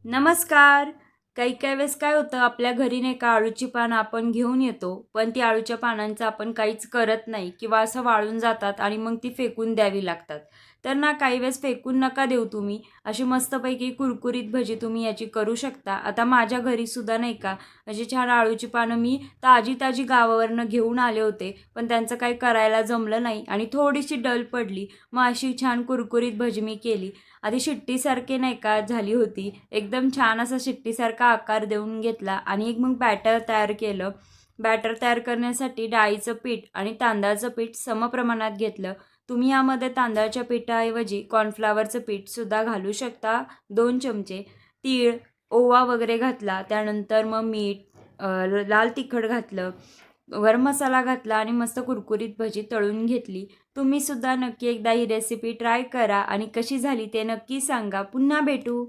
नमस्कार. काही वेळेस काय होतं आपल्या घरी नाही का अळूची पानं आपण घेऊन येतो, पण ती अळूच्या पानांचं आपण काहीच करत नाही किंवा असं वाळून जातात आणि मग ती फेकून द्यावी लागतात. तर ना काही वेळेस फेकून नका देऊ तुम्ही. अशी मस्तपैकी कुरकुरीत भजी तुम्ही याची करू शकता. आता माझ्या घरी सुद्धा नाही का अशी छान अळूची पानं मी ताजी गावावरनं घेऊन आले होते, पण त्यांचं काही करायला जमलं नाही आणि थोडीशी डल पडली. मग अशी छान कुरकुरीत भजी मी केली. आधी शिट्टीसारखी नाही का झाली होती. एकदम छान असा शिट्टीसारखा आकार देऊन घेतला आणि एक मग बॅटर तयार केलं. बॅटर तयार करण्यासाठी डाळीचं पीठ आणि तांदळाचं पीठ समप्रमाणात घेतलं. तुम्ही यामध्ये तांदळाच्या पिठाऐवजी कॉर्नफ्लॉवरचं पीठसुद्धा घालू शकता. 2 चमचे तीळ, ओवा वगैरे घातला. त्यानंतर मग मीठ, लाल तिखट घातलं, गरम मसाला घातला आणि मस्त कुरकुरीत भजी तळून घेतली. तुम्ही सुद्धा नक्की एकदा ही रेसिपी ट्राय करा आणि कशी झाली ते नक्की सांगा. पुन्हा भेटू.